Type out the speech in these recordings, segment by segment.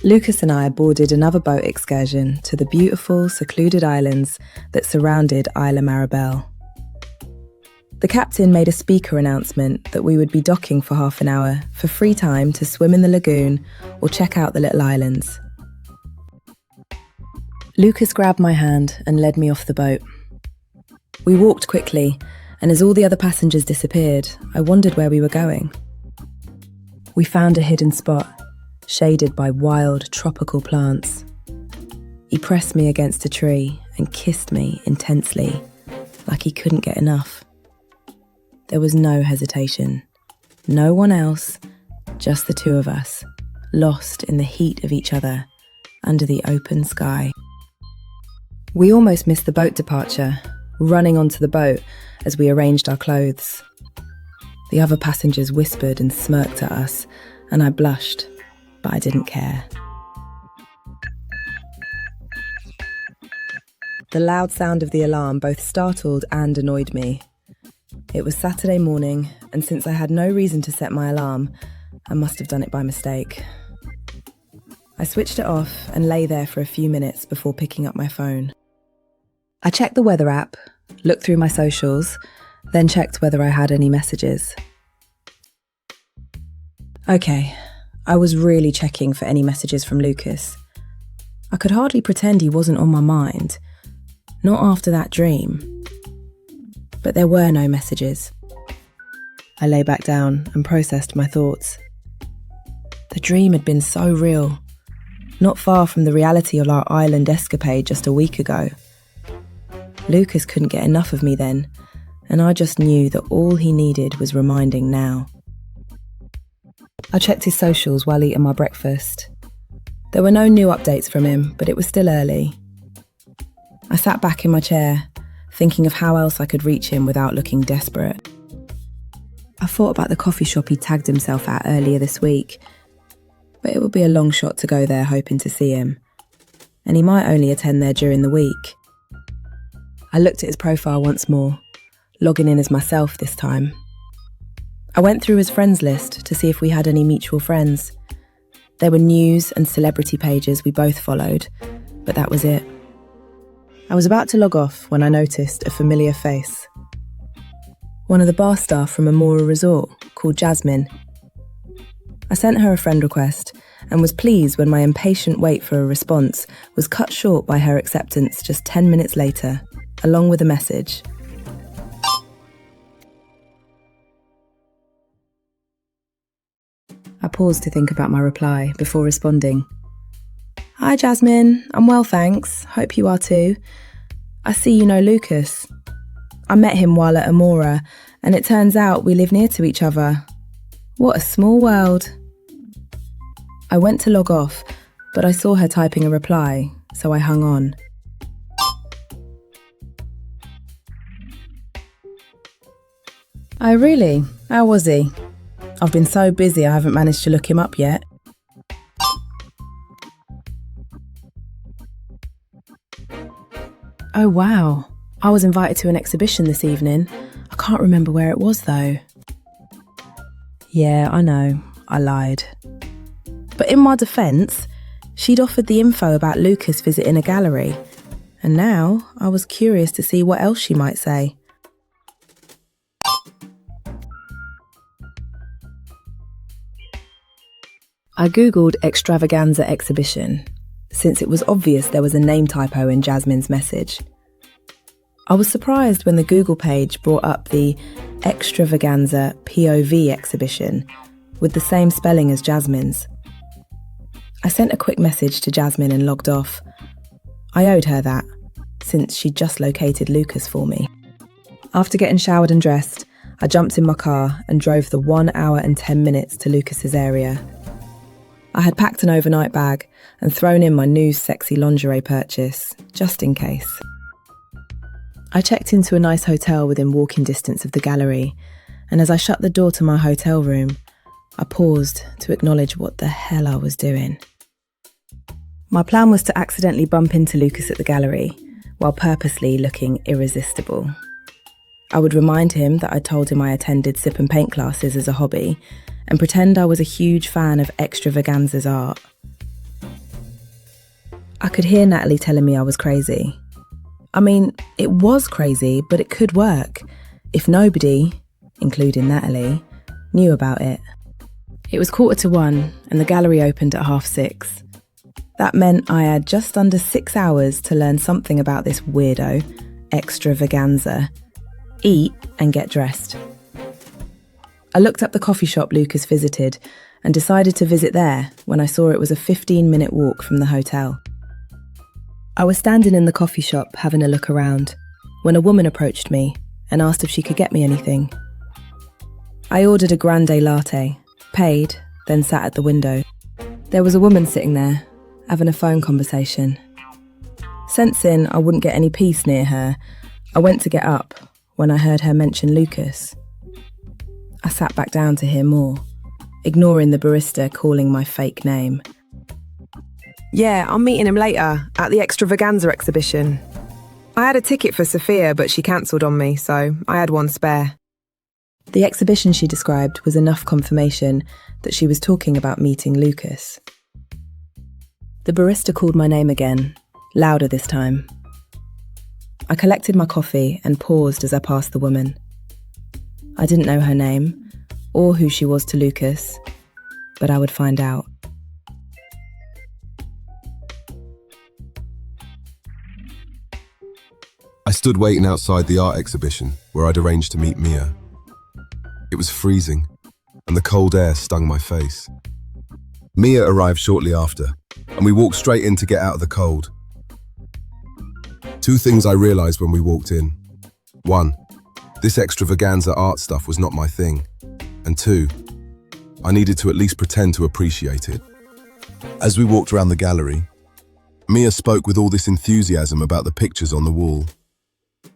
Lucas and I boarded another boat excursion to the beautiful, secluded islands that surrounded Isla Maribel. The captain made a speaker announcement that we would be docking for half an hour for free time to swim in the lagoon or check out the little islands. Lucas grabbed my hand and led me off the boat. We walked quickly, and as all the other passengers disappeared, I wondered where we were going. We found a hidden spot, shaded by wild tropical plants. He pressed me against a tree and kissed me intensely, like he couldn't get enough. There was no hesitation. No one else, just the two of us, lost in the heat of each other, under the open sky. We almost missed the boat departure, running onto the boat as we arranged our clothes. The other passengers whispered and smirked at us, and I blushed, but I didn't care. The loud sound of the alarm both startled and annoyed me. It was Saturday morning, and since I had no reason to set my alarm, I must have done it by mistake. I switched it off and lay there for a few minutes before picking up my phone. I checked the weather app, looked through my socials, then checked whether I had any messages. Okay, I was really checking for any messages from Lucas. I could hardly pretend he wasn't on my mind, not after that dream. But there were no messages. I lay back down and processed my thoughts. The dream had been so real, not far from the reality of our island escapade just a week ago. Lucas couldn't get enough of me then, and I just knew that all he needed was reminding now. I checked his socials while eating my breakfast. There were no new updates from him, but it was still early. I sat back in my chair, thinking of how else I could reach him without looking desperate. I thought about the coffee shop he tagged himself at earlier this week, but it would be a long shot to go there hoping to see him, and he might only attend there during the week. I looked at his profile once more, logging in as myself this time. I went through his friends list to see if we had any mutual friends. There were news and celebrity pages we both followed, but that was it. I was about to log off when I noticed a familiar face. One of the bar staff from Amora Resort, called Jasmine. I sent her a friend request and was pleased when my impatient wait for a response was cut short by her acceptance just 10 minutes later, along with a message. I paused to think about my reply before responding. Hi Jasmine, I'm well thanks, hope you are too. I see you know Lucas. I met him while at Amora, and it turns out we live near to each other. What a small world. I went to log off, but I saw her typing a reply, so I hung on. Oh really? How was he? I've been so busy I haven't managed to look him up yet. Oh wow, I was invited to an exhibition this evening. I can't remember where it was though. Yeah, I know, I lied. But in my defence, she'd offered the info about Lucas visiting a gallery, and now I was curious to see what else she might say. I googled extravaganza exhibition, since it was obvious there was a name typo in Jasmine's message. I was surprised when the Google page brought up the extravaganza POV exhibition with the same spelling as Jasmine's. I sent a quick message to Jasmine and logged off. I owed her that, since she'd just located Lucas for me. After getting showered and dressed, I jumped in my car and drove the 1 hour and 10 minutes to Lucas's area. I had packed an overnight bag and thrown in my new sexy lingerie purchase, just in case. I checked into a nice hotel within walking distance of the gallery, and as I shut the door to my hotel room, I paused to acknowledge what the hell I was doing. My plan was to accidentally bump into Lucas at the gallery, while purposely looking irresistible. I would remind him that I told him I attended sip and paint classes as a hobby, and pretend I was a huge fan of extravaganza's art. I could hear Natalie telling me I was crazy. I mean, it was crazy, but it could work if nobody, including Natalie, knew about it. It was 1:45 and the gallery opened at 6:30. That meant I had just under 6 hours to learn something about this weirdo, extravaganza, eat and get dressed. I looked up the coffee shop Lucas visited and decided to visit there when I saw it was a 15-minute walk from the hotel. I was standing in the coffee shop having a look around when a woman approached me and asked if she could get me anything. I ordered a grande latte, paid, then sat at the window. There was a woman sitting there, having a phone conversation. Sensing I wouldn't get any peace near her, I went to get up when I heard her mention Lucas. I sat back down to hear more, ignoring the barista calling my fake name. Yeah, I'm meeting him later at the extravaganza exhibition. I had a ticket for Sophia, but she cancelled on me, so I had one spare. The exhibition she described was enough confirmation that she was talking about meeting Lucas. The barista called my name again, louder this time. I collected my coffee and paused as I passed the woman. I didn't know her name, or who she was to Lucas, but I would find out. I stood waiting outside the art exhibition where I'd arranged to meet Mia. It was freezing, and the cold air stung my face. Mia arrived shortly after, and we walked straight in to get out of the cold. Two things I realized when we walked in. One, this extravaganza art stuff was not my thing. And two, I needed to at least pretend to appreciate it. As we walked around the gallery, Mia spoke with all this enthusiasm about the pictures on the wall.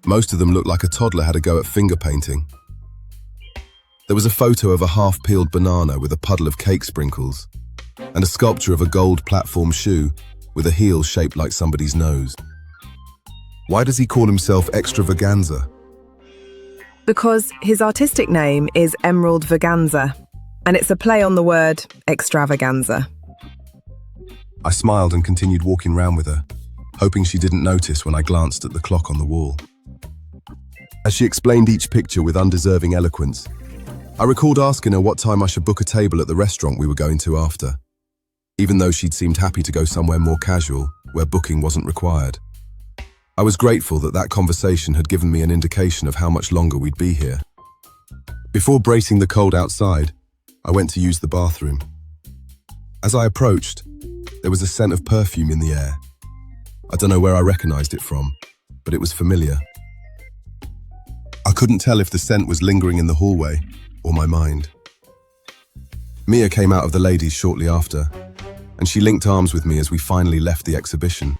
Most of them looked like a toddler had a go at finger painting. There was a photo of a half-peeled banana with a puddle of cake sprinkles, and a sculpture of a gold platform shoe with a heel shaped like somebody's nose. Why does he call himself Extravaganza? Because his artistic name is Emerald Vaganza, and it's a play on the word extravaganza. I smiled and continued walking round with her, hoping she didn't notice when I glanced at the clock on the wall. As she explained each picture with undeserving eloquence, I recalled asking her what time I should book a table at the restaurant we were going to after, even though she'd seemed happy to go somewhere more casual, where booking wasn't required. I was grateful that that conversation had given me an indication of how much longer we'd be here. Before bracing the cold outside, I went to use the bathroom. As I approached, there was a scent of perfume in the air. I don't know where I recognized it from, but it was familiar. I couldn't tell if the scent was lingering in the hallway or my mind. Mia came out of the ladies shortly after, and she linked arms with me as we finally left the exhibition.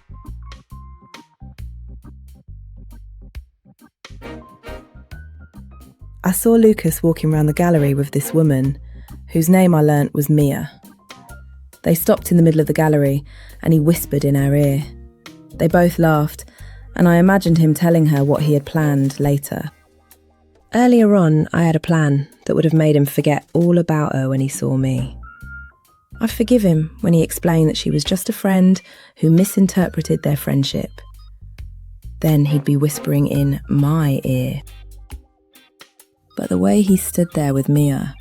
I saw Lucas walking around the gallery with this woman, whose name I learnt was Mia. They stopped in the middle of the gallery, and he whispered in her ear. They both laughed, and I imagined him telling her what he had planned later. Earlier on, I had a plan that would have made him forget all about her when he saw me. I'd forgive him when he explained that she was just a friend who misinterpreted their friendship. Then he'd be whispering in my ear. But the way he stood there with Mia,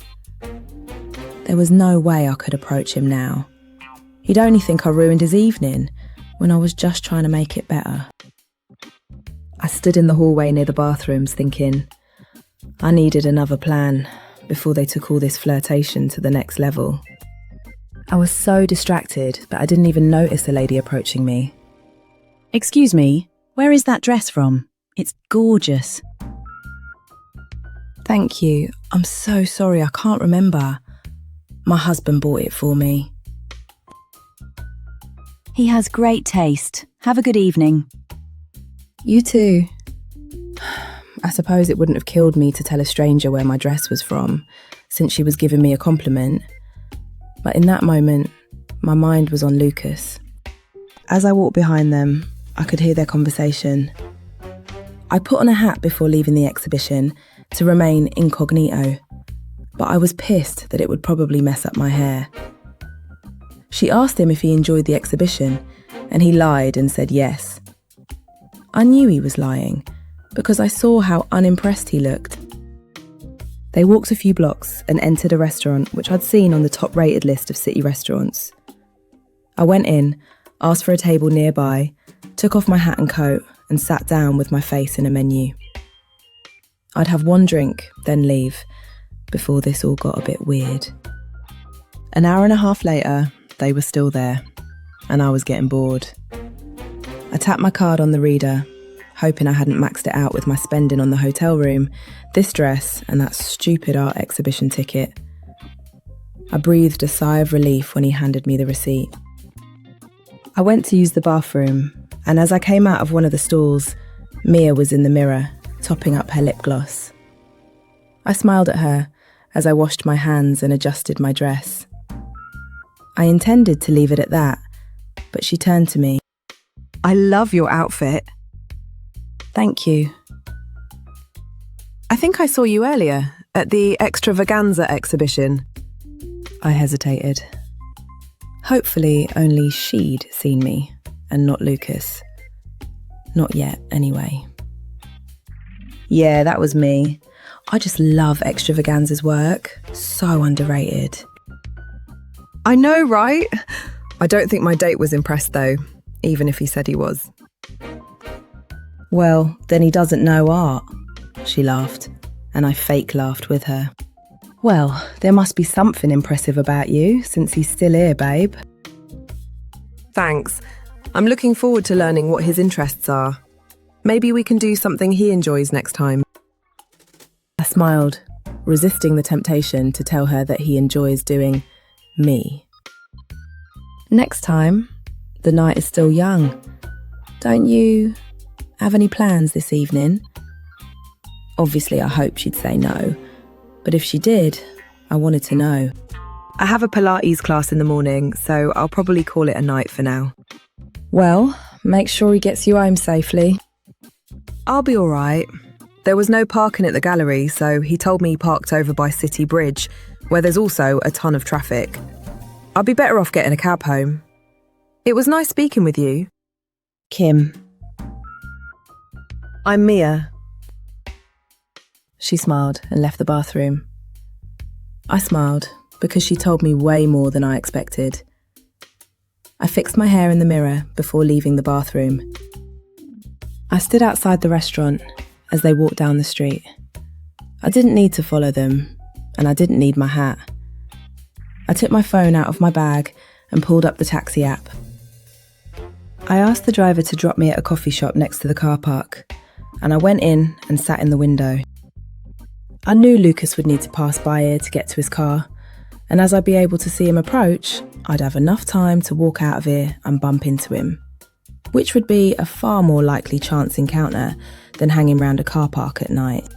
there was no way I could approach him now. He'd only think I ruined his evening when I was just trying to make it better. I stood in the hallway near the bathrooms thinking, I needed another plan before they took all this flirtation to the next level. I was so distracted that I didn't even notice the lady approaching me. Excuse me, where is that dress from? It's gorgeous. Thank you. I'm so sorry, I can't remember. My husband bought it for me. He has great taste. Have a good evening. You too. I suppose it wouldn't have killed me to tell a stranger where my dress was from, since she was giving me a compliment. But in that moment, my mind was on Lucas. As I walked behind them, I could hear their conversation. I put on a hat before leaving the exhibition to remain incognito, but I was pissed that it would probably mess up my hair. She asked him if he enjoyed the exhibition, and he lied and said yes. I knew he was lying because I saw how unimpressed he looked. They walked a few blocks and entered a restaurant which I'd seen on the top-rated list of city restaurants. I went in, asked for a table nearby, took off my hat and coat and sat down with my face in a menu. I'd have one drink, then leave, before this all got a bit weird. An hour and a half later, they were still there, and I was getting bored. I tapped my card on the reader, hoping I hadn't maxed it out with my spending on the hotel room, this dress, and that stupid art exhibition ticket. I breathed a sigh of relief when he handed me the receipt. I went to use the bathroom, and as I came out of one of the stalls, Mia was in the mirror, topping up her lip gloss. I smiled at her as I washed my hands and adjusted my dress. I intended to leave it at that, but she turned to me. I love your outfit. Thank you. I think I saw you earlier at the Extravaganza exhibition. I hesitated. Hopefully only she'd seen me and not Lucas. Not yet, anyway. Yeah, that was me. I just love Extravaganza's work. So underrated. I know, right? I don't think my date was impressed though, even if he said he was. Well, then he doesn't know art, she laughed, and I fake laughed with her. Well, there must be something impressive about you, since he's still here, babe. Thanks. I'm looking forward to learning what his interests are. Maybe we can do something he enjoys next time. I smiled, resisting the temptation to tell her that he enjoys doing me. Next time, the night is still young. Don't you have any plans this evening? Obviously, I hoped she'd say no, but if she did, I wanted to know. I have a Pilates class in the morning, so I'll probably call it a night for now. Well, make sure he gets you home safely. I'll be all right. There was no parking at the gallery, so he told me he parked over by City Bridge, where there's also a ton of traffic. I'll be better off getting a cab home. It was nice speaking with you. Kim. I'm Mia. She smiled and left the bathroom. I smiled because she told me way more than I expected. I fixed my hair in the mirror before leaving the bathroom. I stood outside the restaurant as they walked down the street. I didn't need to follow them, and I didn't need my hat. I took my phone out of my bag and pulled up the taxi app. I asked the driver to drop me at a coffee shop next to the car park, and I went in and sat in the window. I knew Lucas would need to pass by here to get to his car, and as I'd be able to see him approach, I'd have enough time to walk out of here and bump into him, which would be a far more likely chance encounter than hanging round a car park at night.